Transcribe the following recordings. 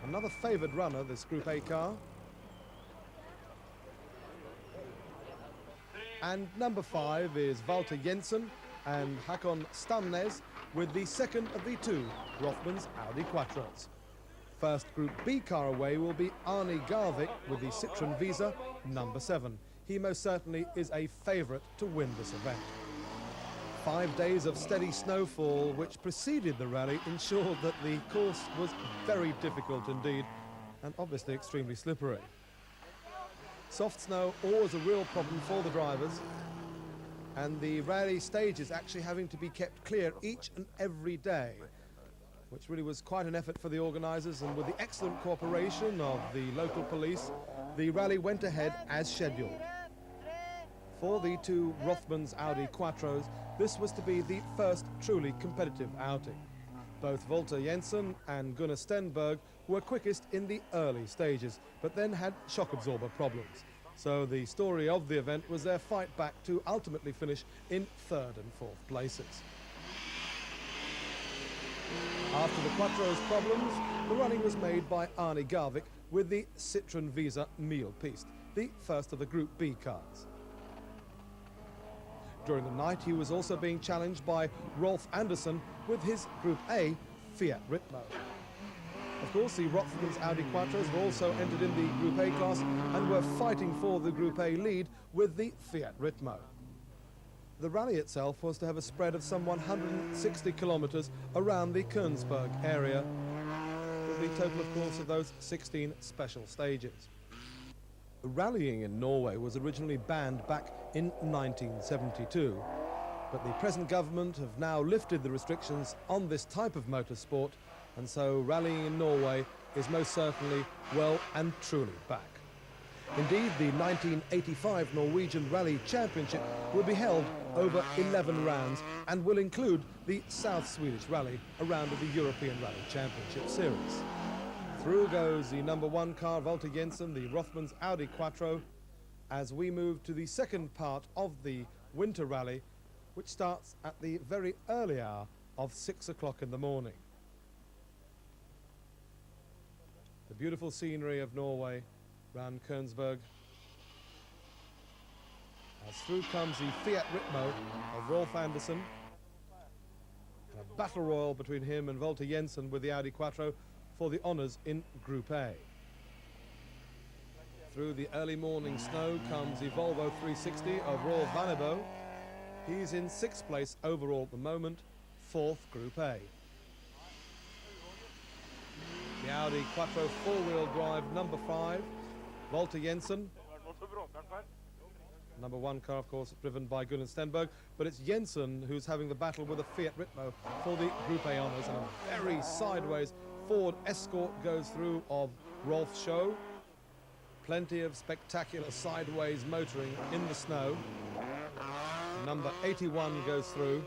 Another favoured runner, this Group A car. And number 5 is Walter Jensen and Hakon Stamnes with the second of the two Rothmans Audi Quattros. First Group B car away will be Arne Garvik with the Citroën Visa number 7. He most certainly is a favourite to win this event. 5 days of steady snowfall which preceded the rally ensured that the course was very difficult indeed and obviously extremely slippery. Soft snow always a real problem for the drivers, and the rally stages actually having to be kept clear each and every day, which really was quite an effort for the organisers, and with the excellent cooperation of the local police, the rally went ahead as scheduled. For the two Rothmans Audi Quattros, this was to be the first truly competitive outing. Both Walter Jensen and Gunnar Stenberg were quickest in the early stages, but then had shock absorber problems. So the story of the event was their fight back to ultimately finish in 3rd and 4th places. After the Quattro's problems, the running was made by Arne Garvik with the Citroën Visa Mille Piste, the first of the Group B cars. During the night, he was also being challenged by Rolf Andersson with his Group A Fiat Ritmo. Of course, the Rothmans Audi Quattros were also entered in the Group A class and were fighting for the Group A lead with the Fiat Ritmo. The rally itself was to have a spread of some 160 kilometres around the Königsberg area, with the total, of course, of those 16 special stages. Rallying in Norway was originally banned back in 1972, but the present government have now lifted the restrictions on this type of motorsport, and so rallying in Norway is most certainly well and truly back. Indeed, the 1985 Norwegian Rally Championship will be held over 11 rounds and will include the South Swedish Rally, a round of the European Rally Championship Series. Through goes the number 1 car, Walter Jensen, the Rothmans Audi Quattro, as we move to the second part of the winter rally, which starts at the very early hour of 6 o'clock in the morning. The beautiful scenery of Norway round Königsberg. As through comes the Fiat Ritmo of Rolf Andersson. And a battle royal between him and Walter Jensen with the Audi Quattro for the honours in Group A. Through the early morning snow comes the Volvo 360 of Roel Vannebo. He's in 6th place overall at the moment, 4th Group A. The Audi Quattro 4-wheel drive number 5, Walter Jensen. Number 1 car, of course, driven by Gunnar Stenberg, but it's Jensen who's having the battle with a Fiat Ritmo for the Group A honours, and a very sideways Ford Escort goes through of Rolf Schoe. Plenty of spectacular sideways motoring in the snow. Number 81 goes through,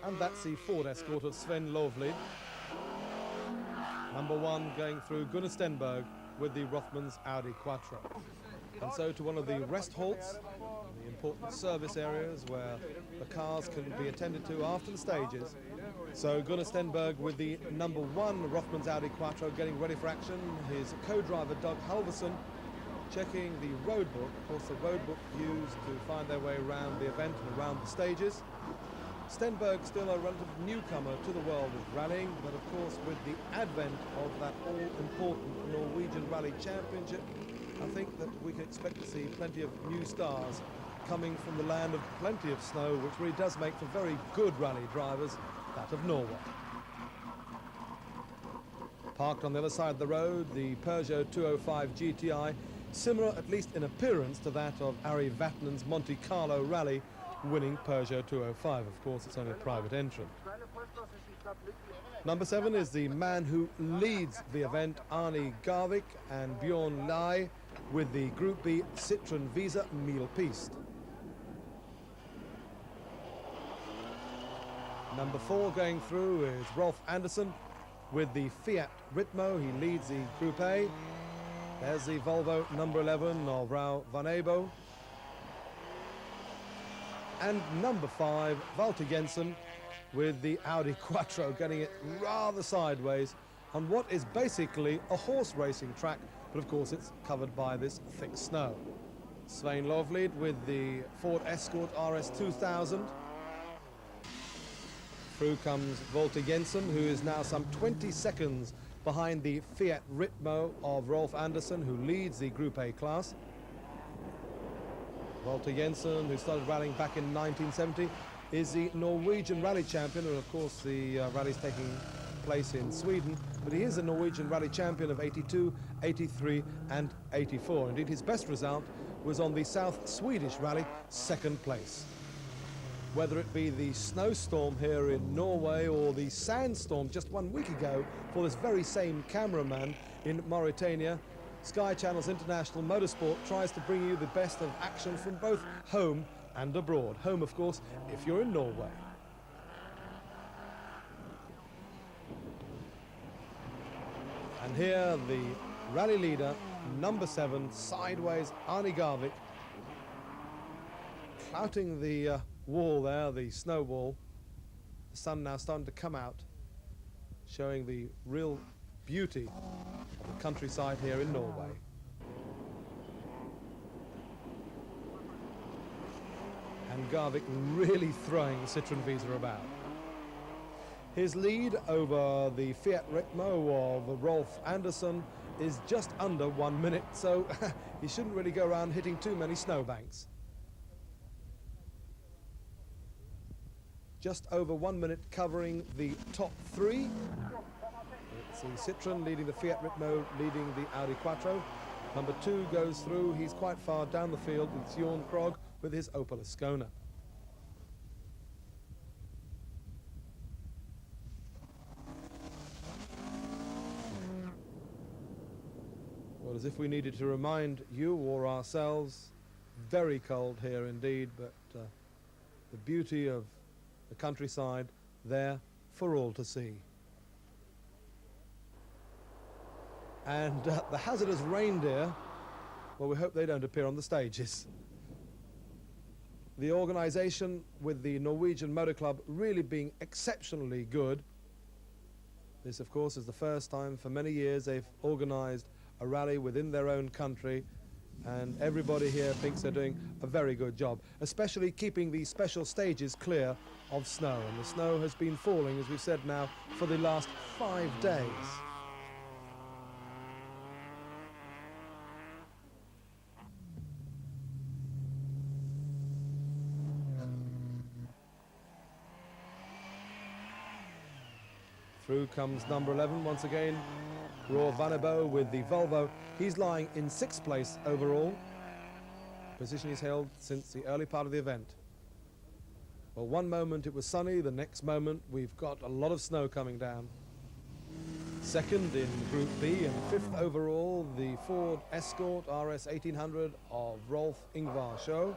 and that's the Ford Escort of Sven Lovlid. Number 1 going through Gunnar Stenberg with the Rothmans Audi Quattro. And so to one of the rest halts, the important service areas where the cars can be attended to after the stages. So Gunnar Stenberg with the number 1 Rothmans Audi Quattro getting ready for action. His co-driver Doug Halverson checking the road book, of course the road book used to find their way around the event and around the stages. Stenberg still a relative newcomer to the world of rallying, but of course with the advent of that all-important Norwegian Rally Championship, I think that we can expect to see plenty of new stars coming from the land of plenty of snow, which really does make for very good rally drivers, that of Norway. Parked on the other side of the road, the Peugeot 205 GTI, similar at least in appearance to that of Ari Vatnen's Monte Carlo rally, winning Peugeot 205. Of course, it's only a private entrant. Number 7 is the man who leads the event, Arne Garvik and Bjorn Lai, with the Group B Citroën Visa Mille Piste. Number 4 going through is Rolf Andersson with the Fiat Ritmo. He leads the Group A. There's the Volvo number 11 of Roel Vannebo. And number 5, Walter Jensen with the Audi Quattro, getting it rather sideways on what is basically a horse racing track, but of course it's covered by this thick snow. Svein Lovlid with the Ford Escort RS 2000. Through comes Walter Jensen, who is now some 20 seconds behind the Fiat Ritmo of Rolf Andersen, who leads the Group A class. Walter Jensen, who started rallying back in 1970, is the Norwegian rally champion, and of course the rally's taking place in Sweden, but he is a Norwegian rally champion of 82, 83 and 84. Indeed, his best result was on the South Swedish rally, second place. Whether it be the snowstorm here in Norway or the sandstorm just 1 week ago for this very same cameraman in Mauritania, Sky Channel's International Motorsport tries to bring you the best of action from both home and abroad. Home, of course, if you're in Norway. And here the rally leader, number 7, sideways, Arne Garvik, clouting the wall there, the snow wall. The sun now starting to come out, showing the real beauty of the countryside here in Norway. And Garvik really throwing Citroën Visa about. His lead over the Fiat Ritmo of Rolf Andersen is just under 1 minute, so he shouldn't really go around hitting too many snowbanks. Just over 1 minute covering the top 3. It's the Citroën leading the Fiat Ritmo, leading the Audi Quattro. Number 2 goes through. He's quite far down the field with Jorn Krog with his Opel Ascona. Well, as if we needed to remind you or ourselves, very cold here indeed, but the beauty of the countryside there for all to see. And the hazardous reindeer, well, we hope they don't appear on the stages. The organisation with the Norwegian Motor Club really being exceptionally good. This, of course, is the first time for many years they've organised a rally within their own country, and everybody here thinks they're doing a very good job, especially keeping these special stages clear of snow. And the snow has been falling, as we've said now, for the last 5 days. Through comes number 11 once again, Roar Vannebo with the Volvo. He's lying in 6th place overall. Position he's held since the early part of the event. Well, one moment it was sunny, the next moment we've got a lot of snow coming down. Second in Group B and 5th overall, the Ford Escort RS 1800 of Rolf Ingvar Show.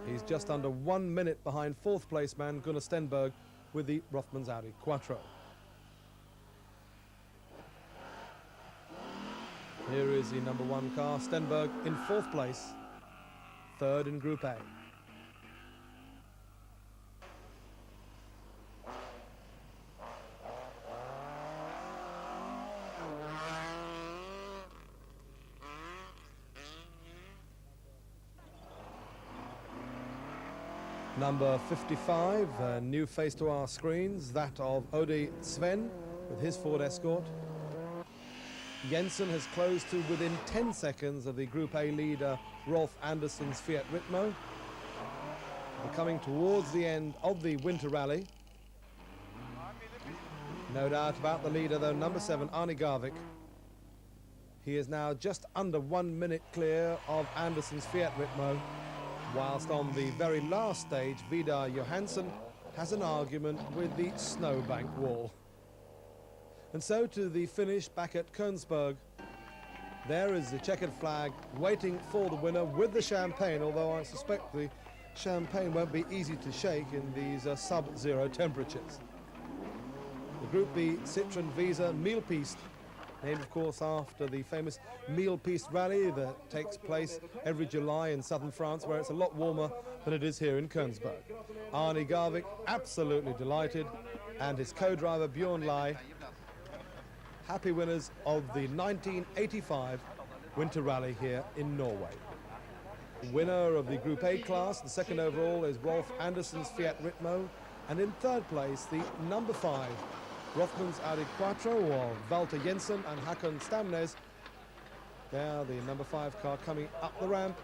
He's just under 1 minute behind 4th place man Gunnar Stenberg with the Rothmans Audi Quattro. Here is the number 1 car, Stenberg in 4th place, 3rd in Group A. Number 55, a new face to our screens, that of Odi Sven with his Ford Escort. Jensen has closed to within 10 seconds of the Group A leader Rolf Andersen's Fiat Ritmo. We're coming towards the end of the winter rally. No doubt about the leader though, number 7, Arne Garvik. He is now just under 1 minute clear of Andersen's Fiat Ritmo, whilst on the very last stage, Vidar Johansson has an argument with the snowbank wall. And so to the finish back at Königsberg. There is the checkered flag waiting for the winner with the champagne, although I suspect the champagne won't be easy to shake in these sub-zero temperatures. The Group B Citroën Visa Meal Piste named of course after the famous meal piece rally that takes place every July in southern France, where it's a lot warmer than it is here in Königsberg. Arne Garvik absolutely delighted, and his co-driver Bjorn Lai happy winners of the 1985 Winter Rally here in Norway. Winner of the Group A class, the second overall, is Rolf Andersen's Fiat Ritmo, and in third place, the number 5 Rothmans Audi Quattro of Walter Jensen and Hakon Stamnes. There, the number 5 car coming up the ramp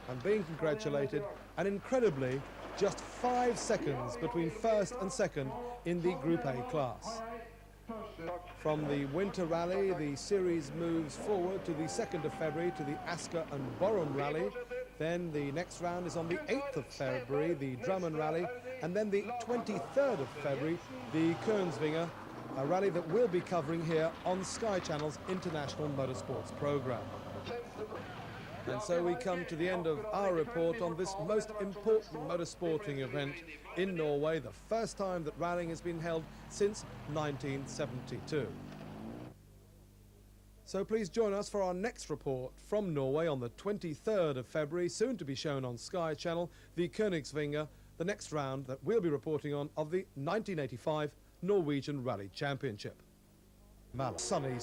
and being congratulated, and incredibly, just 5 seconds between first and second in the Group A class. From the Winter Rally, the series moves forward to the 2nd of February to the Asker and Borum Rally. Then the next round is on the 8th of February, the Drammen Rally, and then the 23rd of February, the Kongsvinger, a rally that we'll be covering here on Sky Channel's International Motorsports programme. And so we come to the end of our report on this most important motorsporting event in Norway, the first time that rallying has been held since 1972. So please join us for our next report from Norway on the 23rd of February, soon to be shown on Sky Channel, the Kongsvinger, the next round that we'll be reporting on of the 1985 Norwegian Rally Championship. Sunny